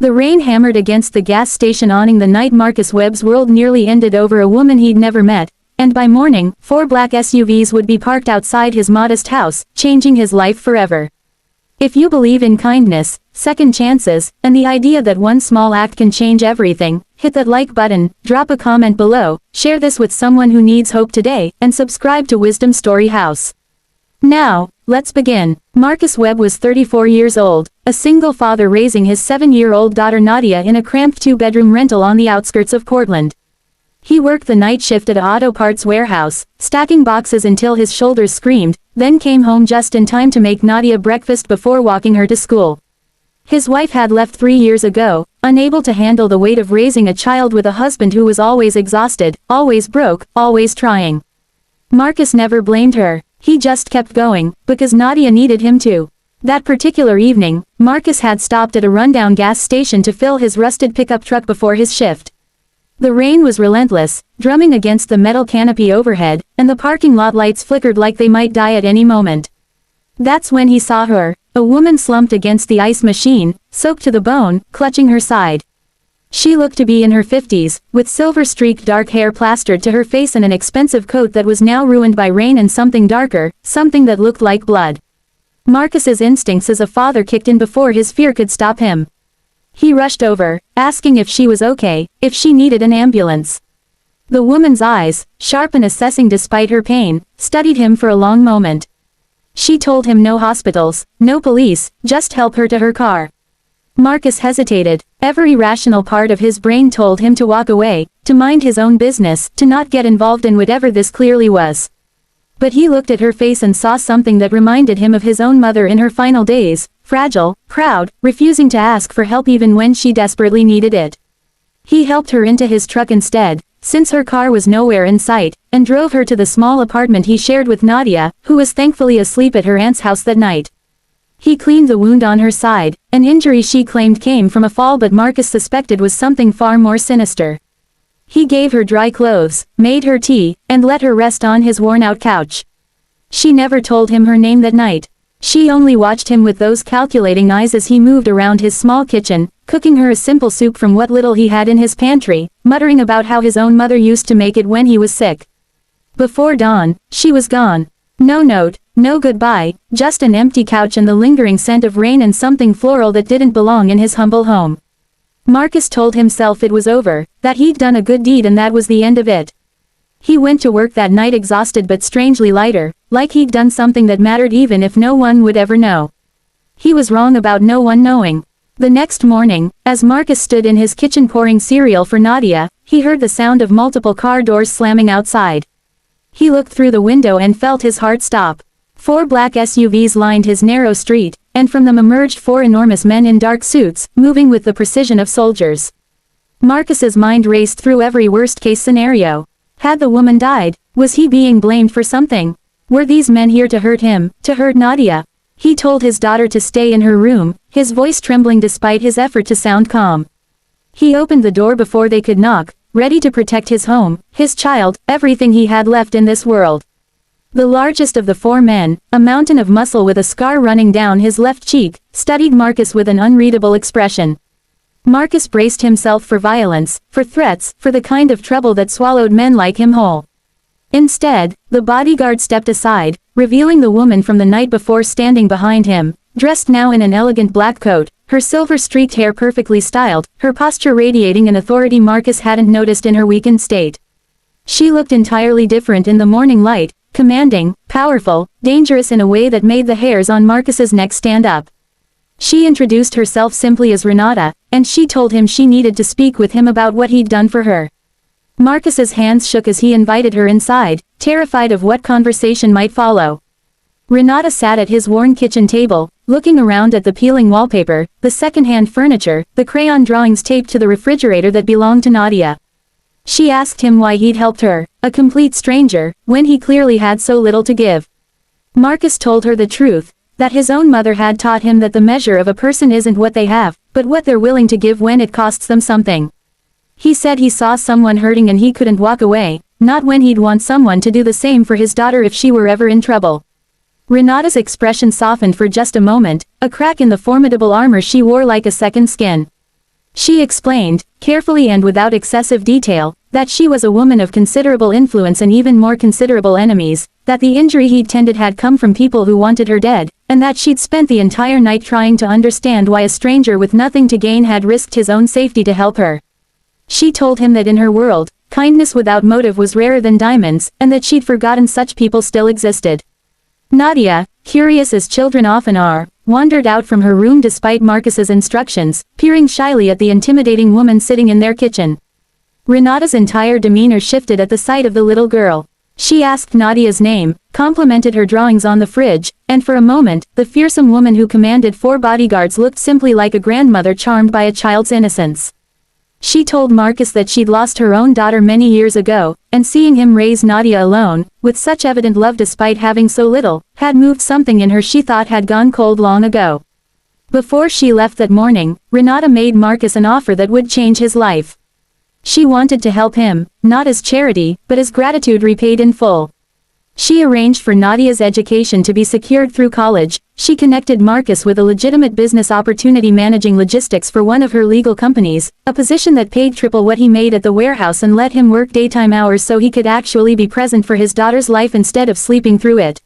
The rain hammered against the gas station awning the night Marcus Webb's world nearly ended over a woman he'd never met, and by morning, 4 black SUVs would be parked outside his modest house, changing his life forever. If you believe in kindness, second chances, and the idea that one small act can change everything, hit that like button, drop a comment below, share this with someone who needs hope today, and subscribe to Wisdom Story House. Now, let's begin. Marcus Webb was 34 years old, a single father raising his 7-year-old daughter Nadia in a cramped 2-bedroom rental on the outskirts of Portland. He worked the night shift at an auto parts warehouse, stacking boxes until his shoulders screamed, then came home just in time to make Nadia breakfast before walking her to school. His wife had left 3 years ago, unable to handle the weight of raising a child with a husband who was always exhausted, always broke, always trying. Marcus never blamed her. He just kept going, because Nadia needed him too. That particular evening, Marcus had stopped at a rundown gas station to fill his rusted pickup truck before his shift. The rain was relentless, drumming against the metal canopy overhead, and the parking lot lights flickered like they might die at any moment. That's when he saw her, a woman slumped against the ice machine, soaked to the bone, clutching her side. She looked to be in her 50s, with silver-streaked dark hair plastered to her face and an expensive coat that was now ruined by rain and something darker, something that looked like blood. Marcus's instincts as a father kicked in before his fear could stop him. He rushed over, asking if she was okay, if she needed an ambulance. The woman's eyes, sharp and assessing despite her pain, studied him for a long moment. She told him no hospitals, no police, just help her to her car. Marcus hesitated. Every rational part of his brain told him to walk away, to mind his own business, to not get involved in whatever this clearly was. But he looked at her face and saw something that reminded him of his own mother in her final days, fragile, proud, refusing to ask for help even when she desperately needed it. He helped her into his truck instead, since her car was nowhere in sight, and drove her to the small apartment he shared with Nadia, who was thankfully asleep at her aunt's house that night. He cleaned the wound on her side, an injury she claimed came from a fall but Marcus suspected was something far more sinister. He gave her dry clothes, made her tea, and let her rest on his worn-out couch. She never told him her name that night. She only watched him with those calculating eyes as he moved around his small kitchen, cooking her a simple soup from what little he had in his pantry, muttering about how his own mother used to make it when he was sick. Before dawn, she was gone. No note, no goodbye, just an empty couch and the lingering scent of rain and something floral that didn't belong in his humble home. Marcus told himself it was over, that he'd done a good deed and that was the end of it. He went to work that night exhausted but strangely lighter, like he'd done something that mattered even if no one would ever know. He was wrong about no one knowing. The next morning, as Marcus stood in his kitchen pouring cereal for Nadia, he heard the sound of multiple car doors slamming outside. He looked through the window and felt his heart stop. 4 black SUVs lined his narrow street, and from them emerged 4 enormous men in dark suits, moving with the precision of soldiers. Marcus's mind raced through every worst-case scenario. Had the woman died? Was he being blamed for something? Were these men here to hurt him, to hurt Nadia? He told his daughter to stay in her room, his voice trembling despite his effort to sound calm. He opened the door before they could knock, ready to protect his home, his child, everything he had left in this world. The largest of the 4 men, a mountain of muscle with a scar running down his left cheek, studied Marcus with an unreadable expression. Marcus braced himself for violence, for threats, for the kind of trouble that swallowed men like him whole. Instead, the bodyguard stepped aside, revealing the woman from the night before standing behind him, dressed now in an elegant black coat, her silver-streaked hair perfectly styled, her posture radiating an authority Marcus hadn't noticed in her weakened state. She looked entirely different in the morning light, commanding, powerful, dangerous in a way that made the hairs on Marcus's neck stand up. She introduced herself simply as Renata, and she told him she needed to speak with him about what he'd done for her. Marcus's hands shook as he invited her inside, terrified of what conversation might follow. Renata sat at his worn kitchen table, looking around at the peeling wallpaper, the second-hand furniture, the crayon drawings taped to the refrigerator that belonged to Nadia. She asked him why he'd helped her, a complete stranger, when he clearly had so little to give. Marcus told her the truth, that his own mother had taught him that the measure of a person isn't what they have, but what they're willing to give when it costs them something. He said he saw someone hurting and he couldn't walk away, not when he'd want someone to do the same for his daughter if she were ever in trouble. Renata's expression softened for just a moment, a crack in the formidable armor she wore like a second skin. She explained, carefully and without excessive detail, that she was a woman of considerable influence and even more considerable enemies, that the injury he'd tended had come from people who wanted her dead, and that she'd spent the entire night trying to understand why a stranger with nothing to gain had risked his own safety to help her. She told him that in her world, kindness without motive was rarer than diamonds, and that she'd forgotten such people still existed. Nadia, curious as children often are, wandered out from her room despite Marcus's instructions, peering shyly at the intimidating woman sitting in their kitchen. Renata's entire demeanor shifted at the sight of the little girl. She asked Nadia's name, complimented her drawings on the fridge, and for a moment, the fearsome woman who commanded 4 bodyguards looked simply like a grandmother charmed by a child's innocence. She told Marcus that she'd lost her own daughter many years ago, and seeing him raise Nadia alone, with such evident love despite having so little, had moved something in her she thought had gone cold long ago. Before she left that morning, Renata made Marcus an offer that would change his life. She wanted to help him, not as charity, but as gratitude repaid in full. She arranged for Nadia's education to be secured through college. She connected Marcus with a legitimate business opportunity managing logistics for one of her legal companies, a position that paid triple what he made at the warehouse and let him work daytime hours so he could actually be present for his daughter's life instead of sleeping through it.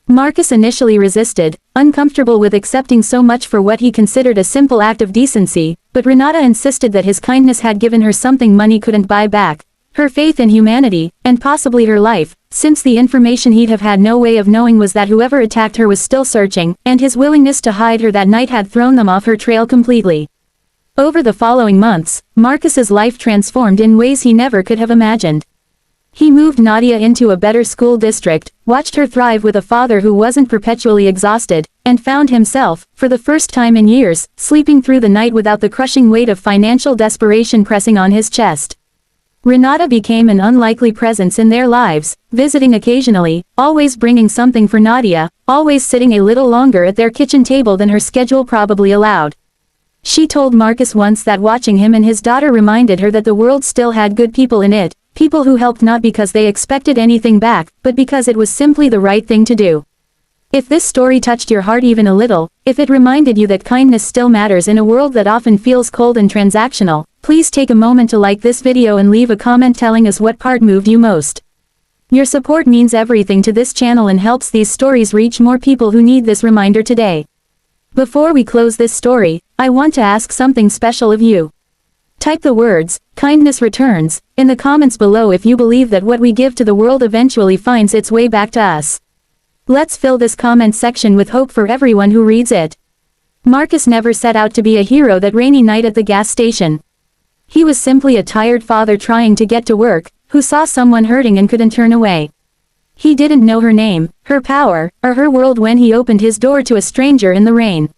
Marcus initially resisted, uncomfortable with accepting so much for what he considered a simple act of decency, but Renata insisted that his kindness had given her something money couldn't buy back. Her faith in humanity, and possibly her life, since the information he'd have had no way of knowing was that whoever attacked her was still searching, and his willingness to hide her that night had thrown them off her trail completely. Over the following months, Marcus's life transformed in ways he never could have imagined. He moved Nadia into a better school district, watched her thrive with a father who wasn't perpetually exhausted, and found himself, for the first time in years, sleeping through the night without the crushing weight of financial desperation pressing on his chest. Renata became an unlikely presence in their lives, visiting occasionally, always bringing something for Nadia, always sitting a little longer at their kitchen table than her schedule probably allowed. She told Marcus once that watching him and his daughter reminded her that the world still had good people in it, people who helped not because they expected anything back, but because it was simply the right thing to do. If this story touched your heart even a little, if it reminded you that kindness still matters in a world that often feels cold and transactional, please take a moment to like this video and leave a comment telling us what part moved you most. Your support means everything to this channel and helps these stories reach more people who need this reminder today. Before we close this story, I want to ask something special of you. Type the words, "Kindness returns," in the comments below if you believe that what we give to the world eventually finds its way back to us. Let's fill this comment section with hope for everyone who reads it. Marcus never set out to be a hero that rainy night at the gas station. He was simply a tired father trying to get to work, who saw someone hurting and couldn't turn away. He didn't know her name, her power, or her world when he opened his door to a stranger in the rain.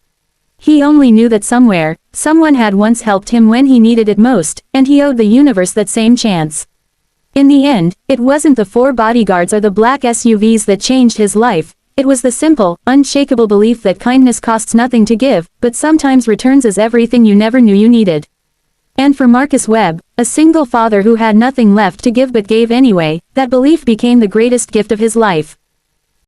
He only knew that somewhere, someone had once helped him when he needed it most, and he owed the universe that same chance. In the end, it wasn't the 4 bodyguards or the black SUVs that changed his life, it was the simple, unshakable belief that kindness costs nothing to give, but sometimes returns as everything you never knew you needed. And for Marcus Webb, a single father who had nothing left to give but gave anyway, that belief became the greatest gift of his life.